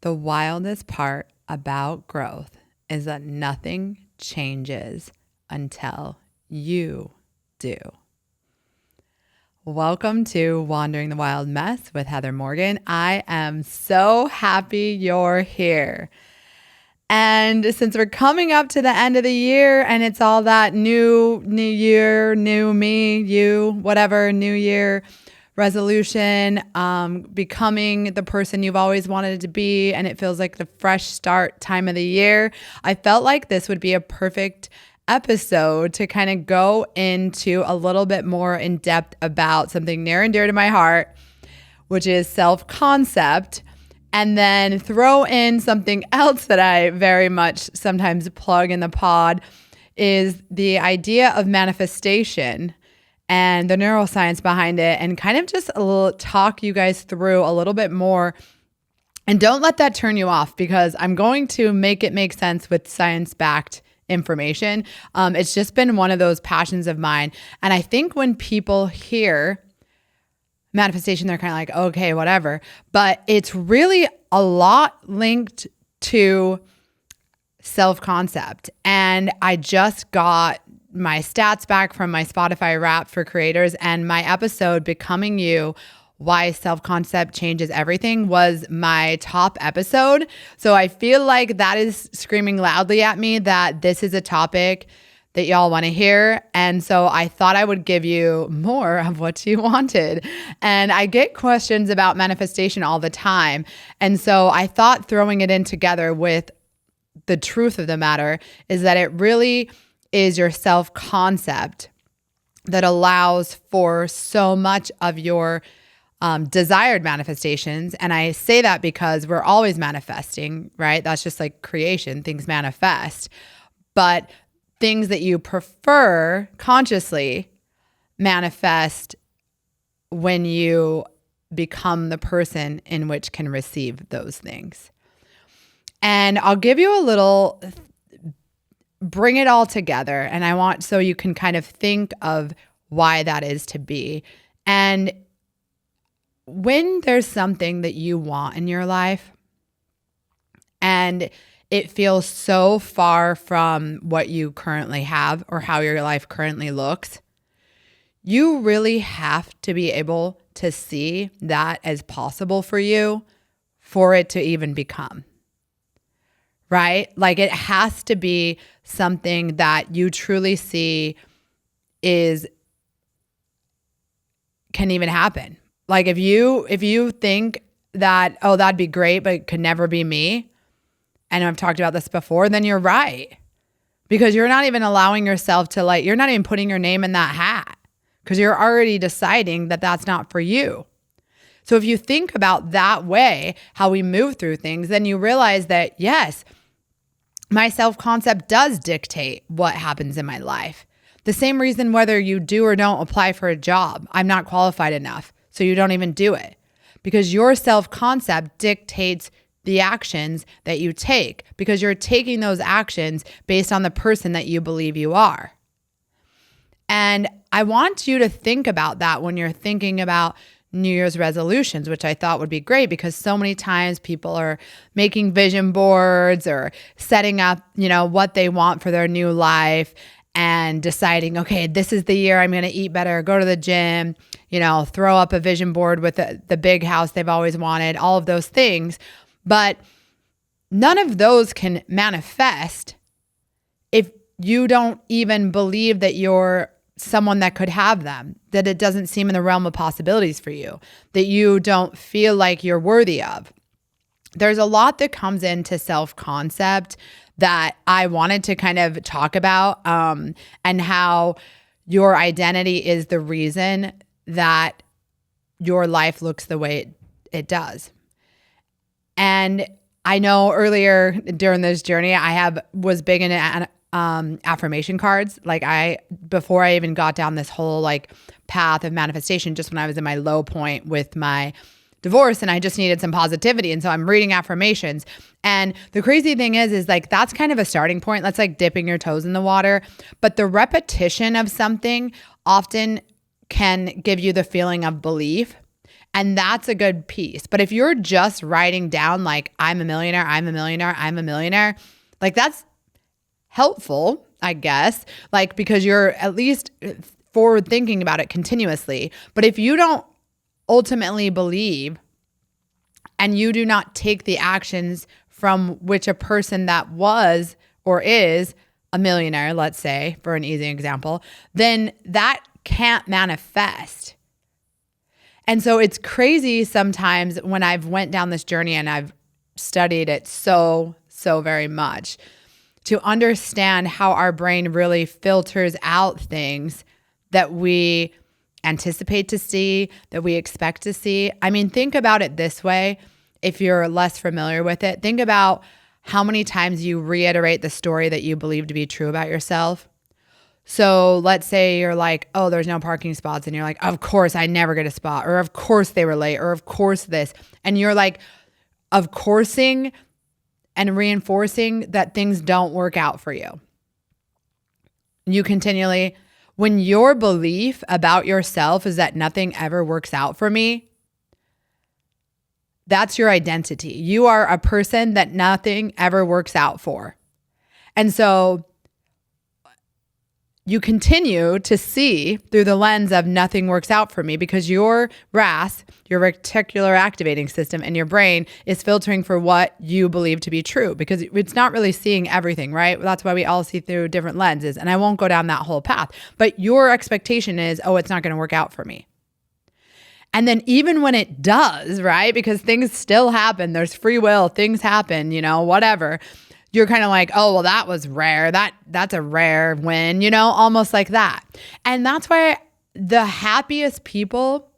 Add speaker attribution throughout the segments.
Speaker 1: The wildest part about growth is that nothing changes until you do. Welcome to Wandering the Wild Mess with Heather Morgan. I am so happy you're here. And since we're coming up to the end of the year and it's all that new year, new me, you, whatever, new year resolution, becoming the person you've always wanted to be, and it feels like the fresh start time of the year, I felt like this would be a perfect episode to kind of go into a little bit more in depth about something near and dear to my heart, which is self-concept, and then throw in something else that I very much sometimes plug in the pod is the idea of manifestation and the neuroscience behind it, and kind of just talk you guys through a little bit more. And don't let that turn you off, because I'm going to make it make sense with science-backed information. It's just been one of those passions of mine. And I think when people hear manifestation, they're kind of like, okay, whatever. But it's really a lot linked to self-concept. And I just got my stats back from my Spotify Wrapped for creators, and my episode, Becoming You, Why Self-Concept Changes Everything, was my top episode. So I feel like that is screaming loudly at me that this is a topic that y'all want to hear. And so I thought I would give you more of what you wanted. And I get questions about manifestation all the time. And so I thought throwing it in together with the truth of the matter is that it really is your self-concept that allows for so much of your desired manifestations. And I say that because we're always manifesting, right? That's just like creation, things manifest. But things that you prefer consciously manifest when you become the person in which can receive those things. And I'll give you a little bring it all together. And I want so you can kind of think of why that is to be. And when there's something that you want in your life and it feels so far from what you currently have or how your life currently looks, you really have to be able to see that as possible for you for it to even become. Right? Like, it has to be something that you truly see can even happen. Like, if you think that, oh, that'd be great, but it could never be me, and I've talked about this before, then you're right. Because you're not even allowing yourself to, you're not even putting your name in that hat, because you're already deciding that that's not for you. So if you think about that way, how we move through things, then you realize that, yes, my self-concept does dictate what happens in my life. The same reason whether you do or don't apply for a job. I'm not qualified enough, so you don't even do it. Because your self-concept dictates the actions that you take, because you're taking those actions based on the person that you believe you are. And I want you to think about that when you're thinking about New Year's resolutions, which I thought would be great, because so many times people are making vision boards or setting up, what they want for their new life and deciding, okay, this is the year I'm going to eat better, go to the gym, throw up a vision board with the big house they've always wanted, all of those things. But none of those can manifest if you don't even believe that you're someone that could have them, that it doesn't seem in the realm of possibilities for you, that you don't feel like you're worthy of. There's a lot that comes into self-concept that I wanted to kind of talk about, and how your identity is the reason that your life looks the way it does. And I know earlier during this journey, was big into affirmation cards. Before I even got down this whole path of manifestation, just when I was in my low point with my divorce and I just needed some positivity. And so I'm reading affirmations. And the crazy thing is that's kind of a starting point. That's like dipping your toes in the water. But the repetition of something often can give you the feeling of belief. And that's a good piece. But if you're just writing down like, I'm a millionaire, I'm a millionaire, I'm a millionaire, like that's helpful, I guess, like because you're at least forward thinking about it continuously. But if you don't ultimately believe and you do not take the actions from which a person that was or is a millionaire, let's say, for an easy example, then that can't manifest. And so it's crazy sometimes when I've went down this journey and I've studied it so very much to understand how our brain really filters out things that we anticipate to see, that we expect to see. I mean, think about it this way. If you're less familiar with it, think about how many times you reiterate the story that you believe to be true about yourself. So let's say you're like, oh, there's no parking spots. And you're like, of course, I never get a spot. Or of course they were late. Or of course this. And you're like, of coursing and reinforcing that things don't work out for you. You continually, when your belief about yourself is that nothing ever works out for me, that's your identity. You are a person that nothing ever works out for. And so you continue to see through the lens of nothing works out for me because your RAS, your reticular activating system in your brain is filtering for what you believe to be true because it's not really seeing everything, right? That's why we all see through different lenses. And I won't go down that whole path. But your expectation is, oh, it's not going to work out for me. And then even when it does, right? Because things still happen. There's free will. Things happen, whatever. You're kind of like, oh, well, that was rare. That's a rare win, almost like that. And that's why the happiest people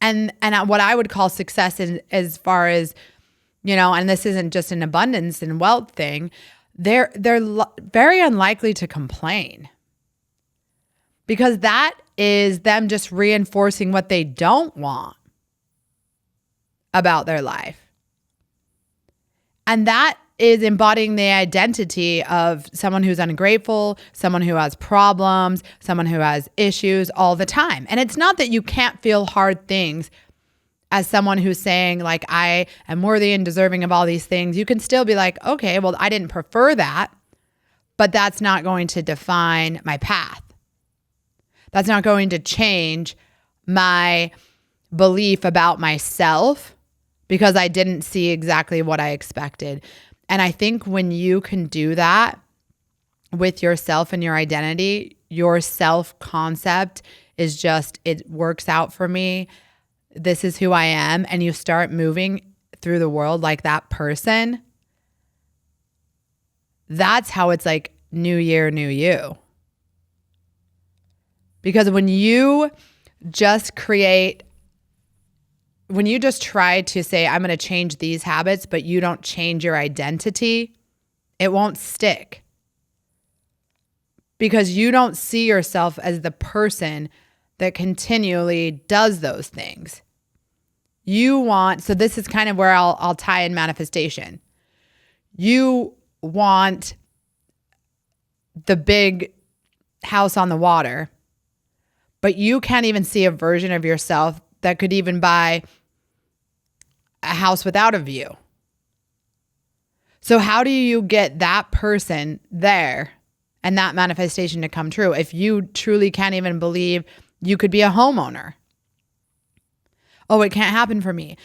Speaker 1: and what I would call success as far as, and this isn't just an abundance and wealth thing, they're very unlikely to complain because that is them just reinforcing what they don't want about their life. And that is embodying the identity of someone who's ungrateful, someone who has problems, someone who has issues all the time. And it's not that you can't feel hard things as someone who's saying like, I am worthy and deserving of all these things. You can still be like, okay, well, I didn't prefer that, but that's not going to define my path. That's not going to change my belief about myself because I didn't see exactly what I expected. And I think when you can do that with yourself and your identity, your self-concept is just, it works out for me. This is who I am. And you start moving through the world like that person. That's how it's like new year, new you. Because when you just try to say, I'm going to change these habits, but you don't change your identity, it won't stick. Because you don't see yourself as the person that continually does those things. So this is kind of where I'll tie in manifestation. You want the big house on the water, but you can't even see a version of yourself that could even buy a house without a view. So how do you get that person there and that manifestation to come true if you truly can't even believe you could be a homeowner? Oh, it can't happen for me.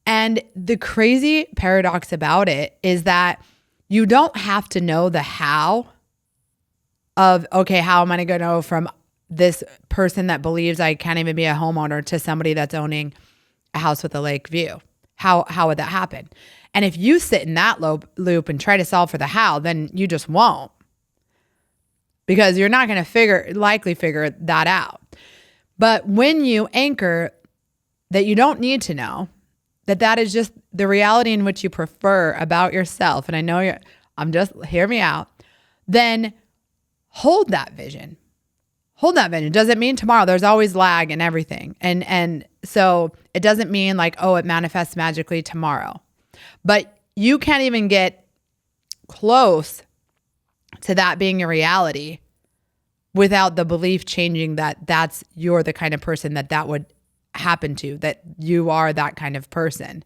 Speaker 1: And the crazy paradox about it is that you don't have to know the how of, okay, how am I going to go from this person that believes I can't even be a homeowner to somebody that's owning a house with a lake view? How would that happen? And if you sit in that loop and try to solve for the how, then you just won't. Because you're not going to likely figure that out. But when you anchor that you don't need to know, that is just the reality in which you prefer about yourself, and I know hear me out, then hold that vision. Hold that vision. Does it mean tomorrow? There's always lag and everything. And so it doesn't mean like, oh, it manifests magically tomorrow. But you can't even get close to that being your reality without the belief changing that you're the kind of person that would happen to, that you are that kind of person.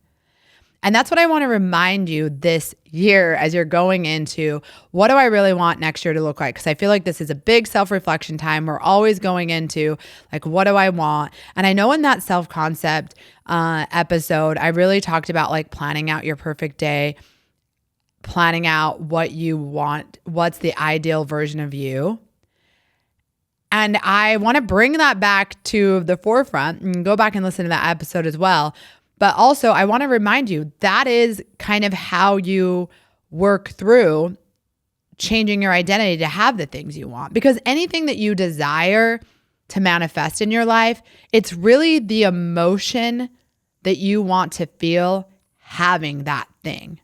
Speaker 1: And that's what I want to remind you this year as you're going into, what do I really want next year to look like? Because I feel like this is a big self-reflection time. We're always going into like, what do I want? And I know in that self-concept episode, I really talked about like planning out your perfect day, planning out what you want, what's the ideal version of you. And I want to bring that back to the forefront, and go back and listen to that episode as well. But also, I want to remind you, that is kind of how you work through changing your identity to have the things you want. Because anything that you desire to manifest in your life, it's really the emotion that you want to feel having that thing.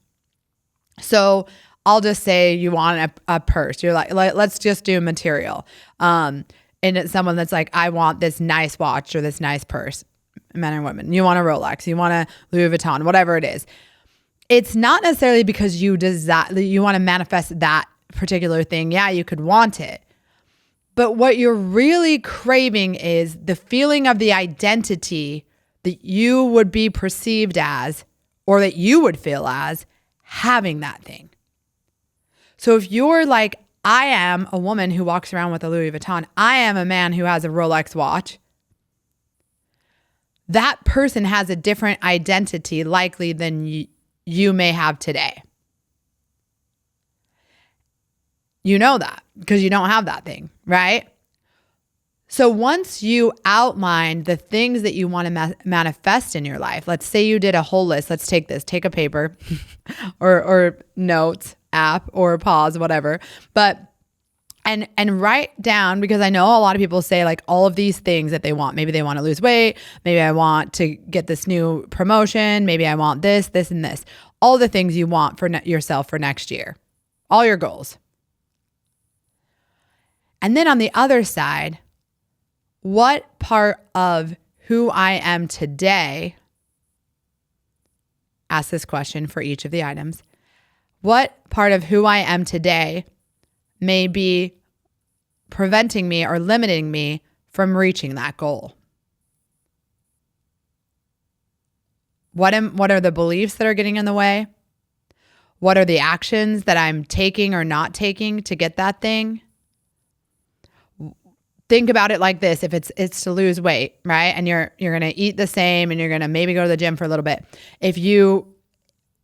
Speaker 1: So I'll just say you want a purse. You're like, let's just do material. And it's someone that's like, I want this nice watch or this nice purse. Men and women. You want a Rolex, you want a Louis Vuitton, whatever it is. It's not necessarily because you want to manifest that particular thing. Yeah, you could want it. But what you're really craving is the feeling of the identity that you would be perceived as, or that you would feel as having that thing. So if you're like, I am a woman who walks around with a Louis Vuitton, I am a man who has a Rolex watch, that person has a different identity likely than you may have today. You know that because you don't have that thing, right? So once you outline the things that you want to manifest in your life, let's say you did a whole list. Let's take a paper or notes app or pause, whatever. But And write down, because I know a lot of people say like all of these things that they want. Maybe they want to lose weight. Maybe I want to get this new promotion. Maybe I want this, this, and this. All the things you want for yourself for next year. All your goals. And then on the other side, what part of who I am today, ask this question for each of the items. What part of who I am today may be preventing me or limiting me from reaching that goal? What are the beliefs that are getting in the way? What are the actions that I'm taking or not taking to get that thing? Think about it like this. If it's to lose weight, right? And you're going to eat the same and you're going to maybe go to the gym for a little bit.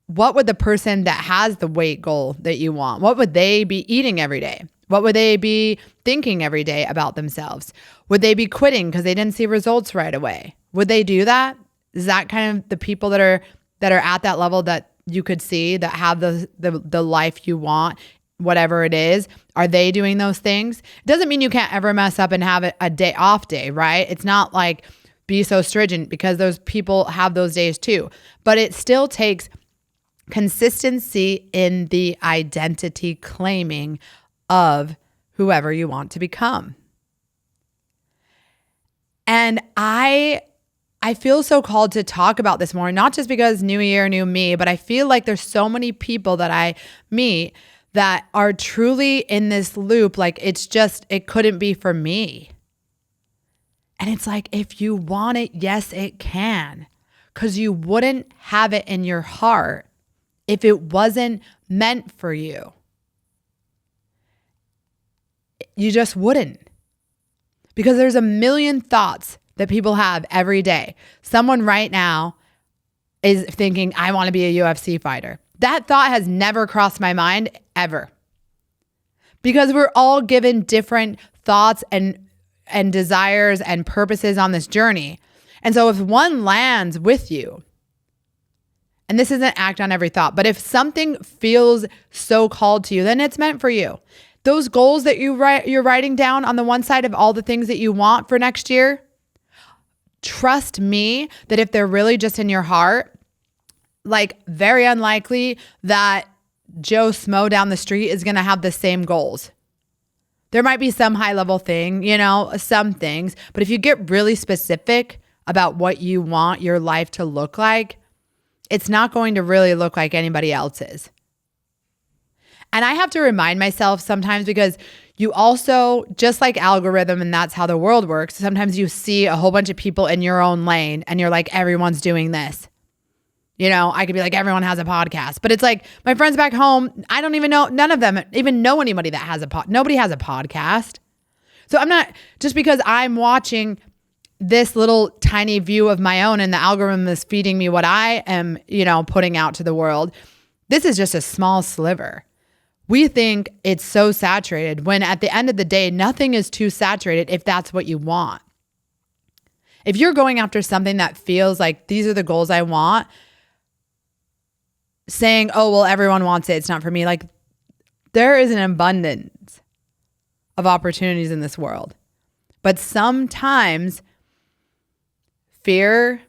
Speaker 1: What would the person that has the weight goal that you want, what would they be eating every day? What would they be thinking every day about themselves? Would they be quitting because they didn't see results right away? Would they do that? Is that kind of the people that are at that level that you could see, that have the life you want, whatever it is? Are they doing those things? It doesn't mean you can't ever mess up and have a day off day, right? It's not like be so stringent, because those people have those days too. But it still takes consistency in the identity claiming of whoever you want to become. And I feel so called to talk about this more, not just because new year, new me, but I feel like there's so many people that I meet that are truly in this loop. Like it couldn't be for me. And it's like, if you want it, yes, it can, because you wouldn't have it in your heart if it wasn't meant for you. You just wouldn't. Because there's a million thoughts that people have every day. Someone right now is thinking, I want to be a UFC fighter. That thought has never crossed my mind ever. Because we're all given different thoughts and desires and purposes on this journey. And so if one lands with you, and this isn't act on every thought, but if something feels so called to you, then it's meant for you. Those goals that you're writing down on the one side of all the things that you want for next year, trust me that if they're really just in your heart, like very unlikely that Joe Smo down the street is going to have the same goals. There might be some high level thing, some things, but if you get really specific about what you want your life to look like, it's not going to really look like anybody else's. And I have to remind myself sometimes, because You also, just like algorithm, and that's how the world works, sometimes you see a whole bunch of people in your own lane and you're like, everyone's doing this. You know, I could be like, everyone has a podcast, but it's like my friends back home, I don't even know, none of them even know anybody that has nobody has a podcast. So I'm not, just because I'm watching this little tiny view of my own and the algorithm is feeding me what I am, you know, putting out to the world. This is just a small sliver. We think it's so saturated when at the end of the day, nothing is too saturated if that's what you want. If you're going after something that feels like these are the goals I want, saying, oh, well, everyone wants it, it's not for me. Like, there is an abundance of opportunities in this world. But sometimes fear,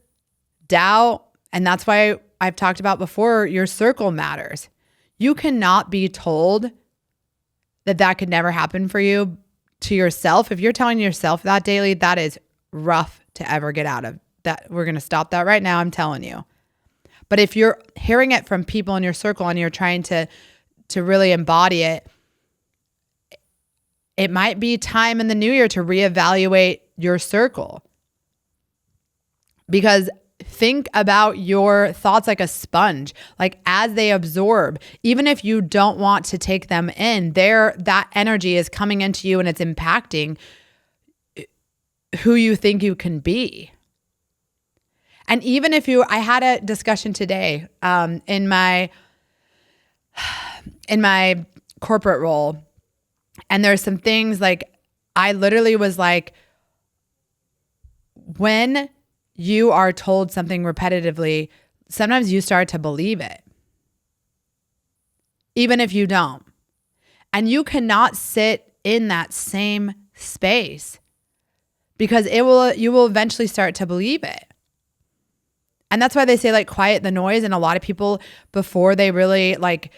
Speaker 1: doubt, and that's why I've talked about before, your circle matters. You cannot be told that that could never happen for you to yourself. If you're telling yourself that daily, that is rough to ever get out of. That we're going to stop that right now, I'm telling you. But if you're hearing it from people in your circle and you're trying to really embody it, it might be time in the new year to reevaluate your circle. Because think about your thoughts like a sponge, like as they absorb, even if you don't want to take them in, that energy is coming into you and it's impacting who you think you can be. And even if I had a discussion today in my corporate role, and there's some things like, I literally was like, when you are told something repetitively, sometimes you start to believe it, even if you don't. And you cannot sit in that same space because you will eventually start to believe it. And that's why they say like quiet the noise. And a lot of people, before they really like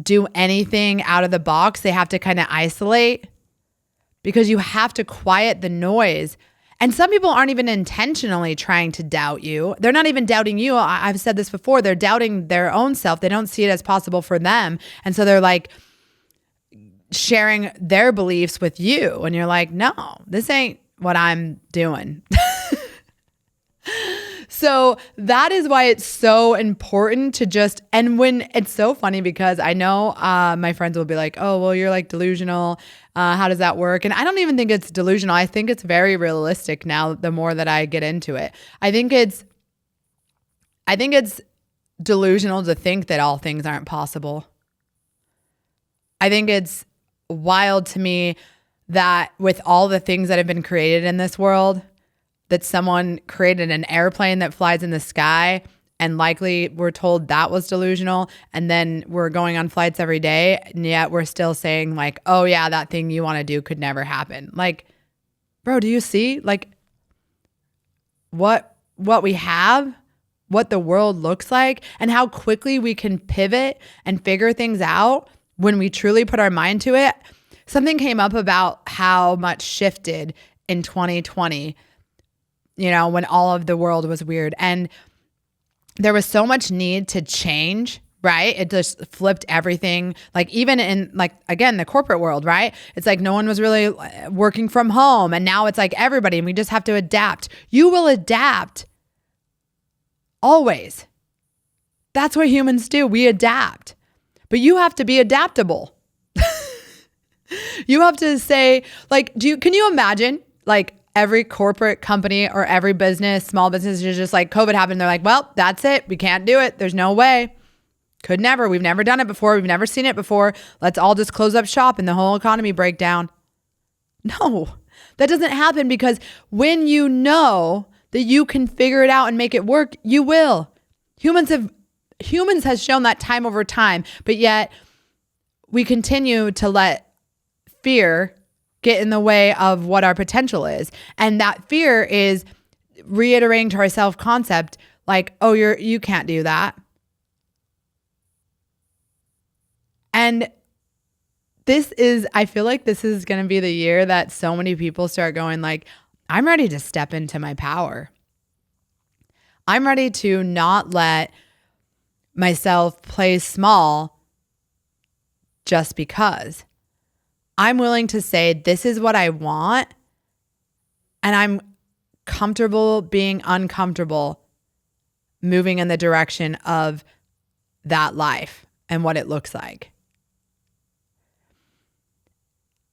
Speaker 1: do anything out of the box, they have to kind of isolate, because you have to quiet the noise. And some people aren't even intentionally trying to doubt you. They're not even doubting you. I've said this before. They're doubting their own self. They don't see it as possible for them. And so they're like sharing their beliefs with you. And you're like, no, this ain't what I'm doing. So that is why it's so important to just, and when it's so funny because I know my friends will be like, oh, well, you're like delusional. How does that work? And I don't even think it's delusional. I think it's very realistic now, the more that I get into it. I think it's delusional to think that all things aren't possible. I think it's wild to me that with all the things that have been created in this world, that someone created an airplane that flies in the sky, and likely we're told that was delusional, and then we're going on flights every day, and yet we're still saying like, oh yeah, that thing you want to do could never happen. Like, bro, do you see like what we have, what the world looks like, and how quickly we can pivot and figure things out when we truly put our mind to it? Something came up about how much shifted in 2020, you know, when all of the world was weird. And there was so much need to change, right? It just flipped everything. Like even in like, again, the corporate world, right? It's like no one was really working from home. And now it's like everybody, and we just have to adapt. You will adapt always. That's what humans do. We adapt. But you have to be adaptable. You have to say, like, can you imagine like every corporate company or every business, small business is just like COVID happened. They're like, well, that's it. We can't do it. There's no way. Could never. We've never done it before. We've never seen it before. Let's all just close up shop and the whole economy break down. No, that doesn't happen, because when you know that you can figure it out and make it work, you will. Humans has shown that time over time, but yet we continue to let fear get in the way of what our potential is. And that fear is reiterating to our self-concept, like, oh, you can't do that. And I feel like this is going to be the year that so many people start going like, I'm ready to step into my power. I'm ready to not let myself play small just because. I'm willing to say, this is what I want, and I'm comfortable being uncomfortable, moving in the direction of that life and what it looks like.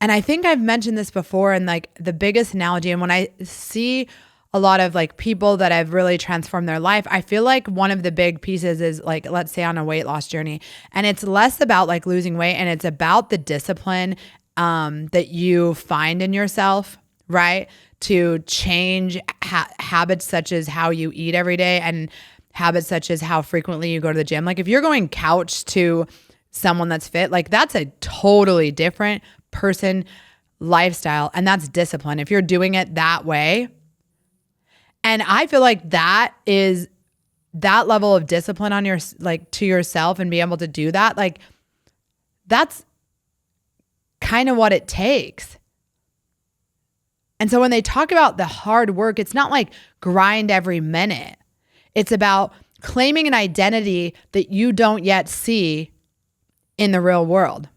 Speaker 1: And I think I've mentioned this before, and like the biggest analogy, and when I see a lot of like people that have really transformed their life, I feel like one of the big pieces is like, let's say on a weight loss journey, and it's less about like losing weight, and it's about the discipline that you find in yourself, right? To change habits such as how you eat every day and habits such as how frequently you go to the gym. Like if you're going couch to someone that's fit, like that's a totally different person lifestyle, and that's discipline if you're doing it that way. And I feel like that is that level of discipline on your, like to yourself, and be able to do that, like that's kind of what it takes. And so when they talk about the hard work, it's not like grind every minute. It's about claiming an identity that you don't yet see in the real world.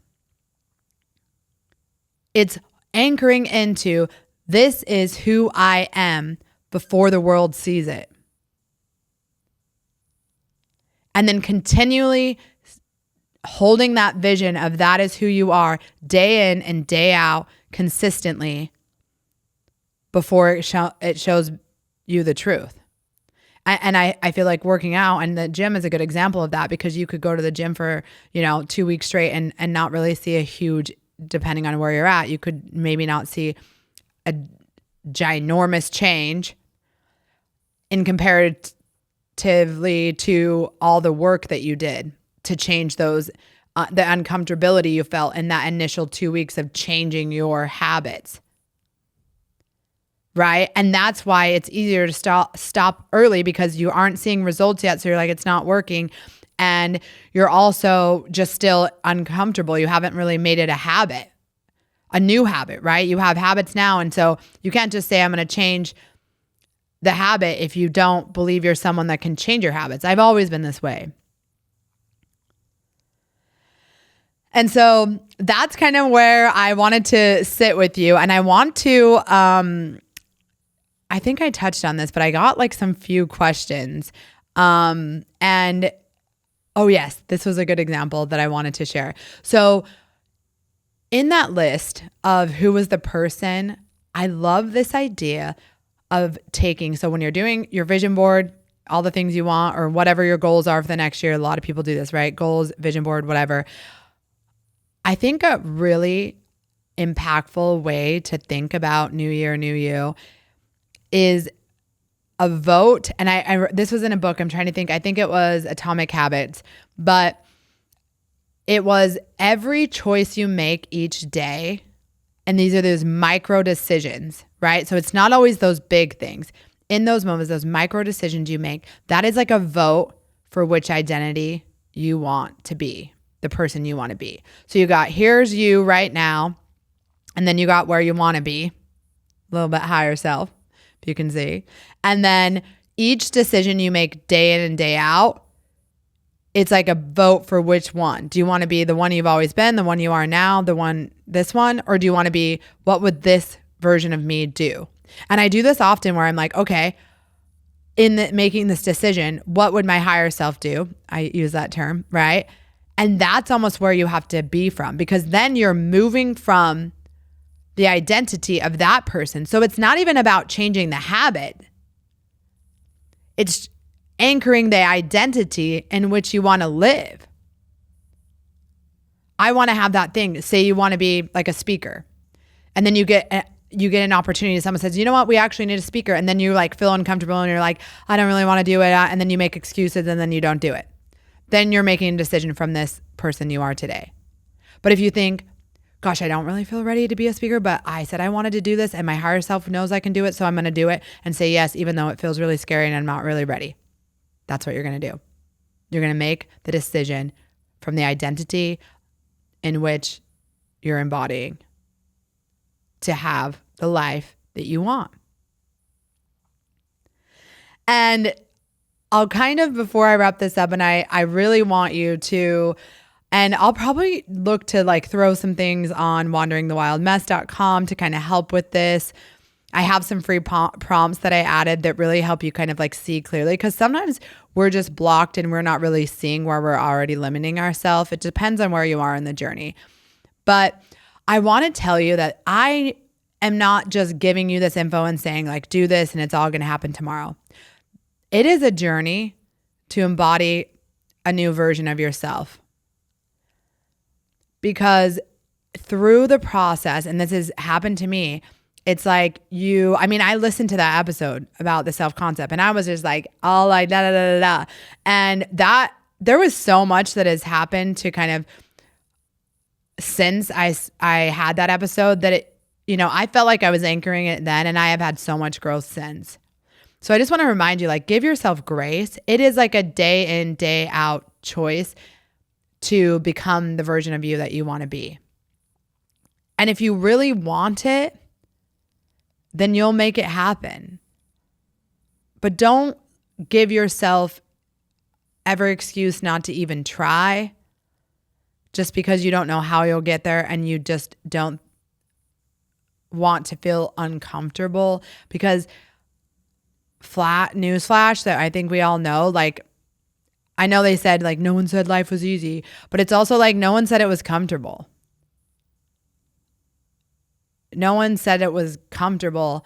Speaker 1: It's anchoring into, this is who I am before the world sees it. And then continually holding that vision of that is who you are day in and day out consistently before it shows you the truth. And I feel like working out, and the gym is a good example of that, because you could go to the gym for, 2 weeks straight and not really see a huge, depending on where you're at, you could maybe not see a ginormous change in comparatively to all the work that you did to change those, the uncomfortability you felt in that initial 2 weeks of changing your habits. Right? And that's why it's easier to stop early, because you aren't seeing results yet. So you're like, it's not working. And you're also just still uncomfortable. You haven't really made it a habit, a new habit, right? You have habits now. And so you can't just say, I'm going to change the habit if you don't believe you're someone that can change your habits. I've always been this way. And so that's kind of where I wanted to sit with you. And I want to, I think I touched on this, but I got like some few questions. And oh yes, this was a good example that I wanted to share. So in that list of who was the person, I love this idea of taking, so when you're doing your vision board, all the things you want or whatever your goals are for the next year, a lot of people do this, right? Goals, vision board, whatever. I think a really impactful way to think about New Year, New You is a vote. And I this was in a book. I'm trying to think. I think it was Atomic Habits, but it was every choice you make each day. And these are those micro decisions, right? So it's not always those big things. In those moments, those micro decisions you make, that is like a vote for which identity you want to be, the person you want to be. So you got, here's you right now. And then you got where you want to be, a little bit higher self, if you can see. And then each decision you make day in and day out, it's like a vote for which one. Do you want to be the one you've always been, the one you are now, this one? Or do you want to be, what would this version of me do? And I do this often where I'm like, okay, making this decision, what would my higher self do? I use that term, right? And that's almost where you have to be from, because then you're moving from the identity of that person. So it's not even about changing the habit. It's anchoring the identity in which you want to live. I want to have that thing. Say you want to be like a speaker, and then you get an opportunity. Someone says, you know what, we actually need a speaker. And then you like feel uncomfortable and you're like, I don't really want to do it. And then you make excuses and then you don't do it. Then you're making a decision from this person you are today. But if you think, gosh, I don't really feel ready to be a speaker, but I said I wanted to do this and my higher self knows I can do it, so I'm going to do it and say yes, even though it feels really scary and I'm not really ready. That's what you're going to do. You're going to make the decision from the identity in which you're embodying to have the life that you want. And I'll kind of, before I wrap this up, and I really want you to And I'll probably look to like throw some things on wanderingthewildmess.com to kind of help with this. I have some free prompts that I added that really help you kind of like see clearly, because sometimes we're just blocked and we're not really seeing where we're already limiting ourselves. It depends on where you are in the journey. But I want to tell you that I am not just giving you this info and saying like, do this and it's all going to happen tomorrow. It is a journey to embody a new version of yourself. Because through the process, and this has happened to me, it's like I listened to that episode about the self-concept and I was just like, all like da da da da da. And that there was so much that has happened to kind of since I had that episode that it, I felt like I was anchoring it then, and I have had so much growth since. So I just want to remind you, like, give yourself grace. It is like a day in, day out choice to become the version of you that you want to be. And if you really want it, then you'll make it happen. But don't give yourself every excuse not to even try just because you don't know how you'll get there and you just don't want to feel uncomfortable. Because newsflash that I think we all know, like, I know they said like no one said life was easy, but it's also like no one said it was comfortable. No one said it was comfortable.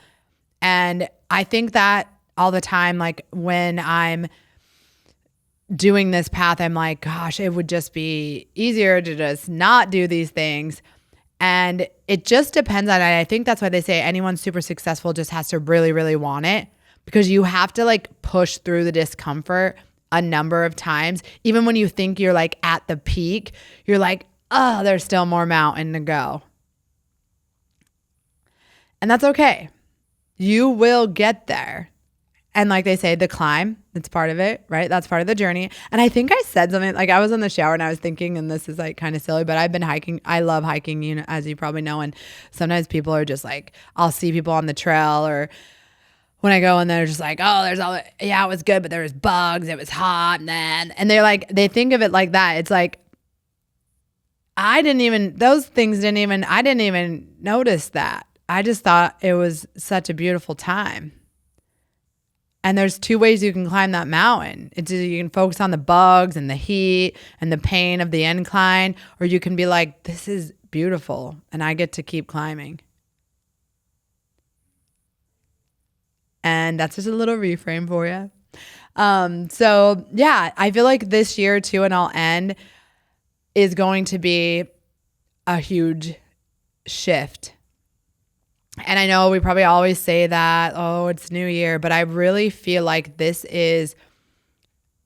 Speaker 1: And I think that all the time, like when I'm doing this path, I'm like, gosh, it would just be easier to just not do these things. And it just depends on it. I think that's why they say anyone super successful just has to really, really want it, because you have to like push through the discomfort a number of times. Even when you think you're like at the peak, you're like, oh, there's still more mountain to go. And that's okay. You will get there. And like they say, the climb, it's part of it, right? That's part of the journey. And I think I said something, like I was in the shower and I was thinking, and this is like kind of silly, but I've been hiking. I love hiking, as you probably know. And sometimes people are just like, I'll see people on the trail or when I go and they're just like, oh, there's all, yeah, it was good, but there was bugs. It was hot. And they're like, they think of it like that. It's like, I didn't even notice that. I just thought it was such a beautiful time. And there's two ways you can climb that mountain. It's either you can focus on the bugs and the heat and the pain of the incline, or you can be like, this is beautiful and I get to keep climbing. And that's just a little reframe for you. So yeah, I feel like this year too, and I'll end, is going to be a huge shift. And I know we probably always say that, oh, it's New Year, but I really feel like this is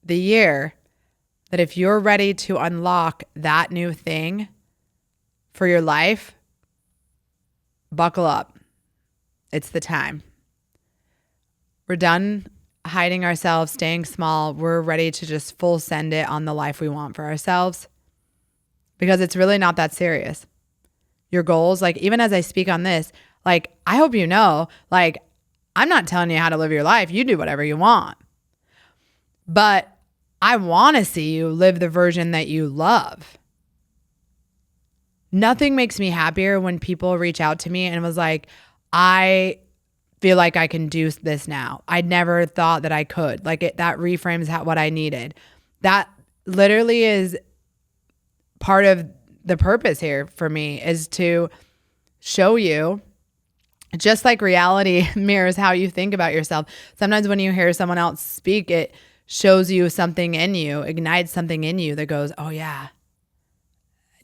Speaker 1: the year that if you're ready to unlock that new thing for your life, buckle up. It's the time. We're done hiding ourselves, staying small. We're ready to just full send it on the life we want for ourselves, because it's really not that serious. Your goals, like even as I speak on this, like, I hope you know, like, I'm not telling you how to live your life. You do whatever you want. But I want to see you live the version that you love. Nothing makes me happier when people reach out to me and was like, I feel like I can do this now. I never thought that I could. Like that reframes what I needed. That literally is part of the purpose here for me, is to show you, just like reality mirrors how you think about yourself. Sometimes when you hear someone else speak, it shows you something in you, ignites something in you that goes, oh yeah,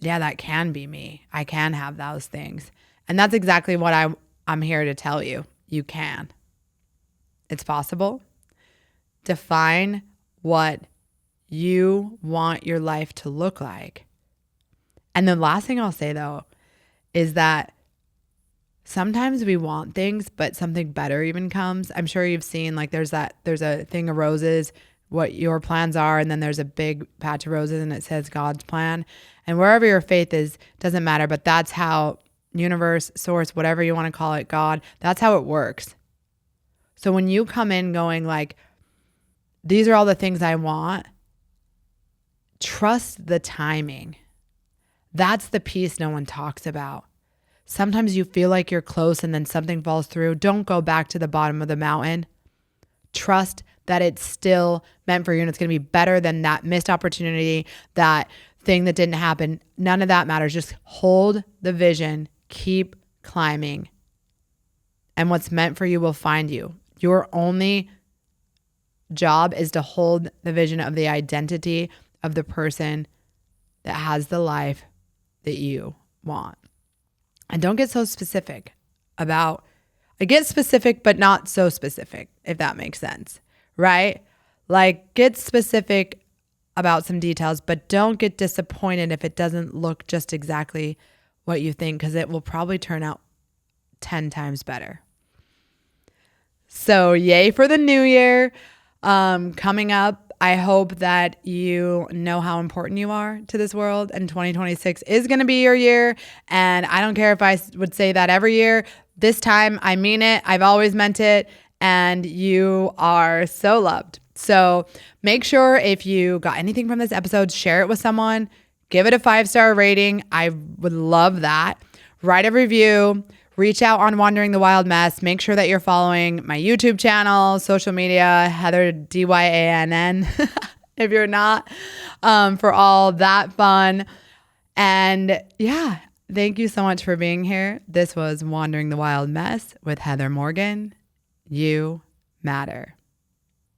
Speaker 1: that can be me. I can have those things. And that's exactly what I'm here to tell you. You can. It's possible. Define what you want your life to look like. And the last thing I'll say though is that sometimes we want things, but something better even comes. I'm sure you've seen, like, there's a thing of roses, what your plans are, and then there's a big patch of roses and it says God's plan. And wherever your faith is, doesn't matter, but that's how universe, source, whatever you want to call it, God, that's how it works. So when you come in going like, these are all the things I want, Trust the timing. That's the piece no one talks about. Sometimes you feel like you're close and then something falls through. Don't go back to the bottom of the mountain. Trust that it's still meant for you and it's going to be better than that missed opportunity, that thing that didn't happen. None of that matters. Just hold the vision, keep climbing, and what's meant for you will find you. Your only job is to hold the vision of the identity of the person that has the life that you want. And don't get so specific about, I get specific, but not so specific, if that makes sense, right? Like, get specific about some details, but don't get disappointed if it doesn't look just exactly what you think, because it will probably turn out 10 times better. So yay for the new year. Coming up, I hope that you know how important you are to this world, and 2026 is going to be your year. And I don't care if I would say that every year. This time, I mean it. I've always meant it. And you are so loved. So make sure if you got anything from this episode, share it with someone. Give it a 5-star rating. I would love that. Write a review. Reach out on Wandering the Wild Mess. Make sure that you're following my YouTube channel, social media, Heather DYANN, if you're not, for all that fun. And yeah, thank you so much for being here. This was Wandering the Wild Mess with Heather Morgan. You matter.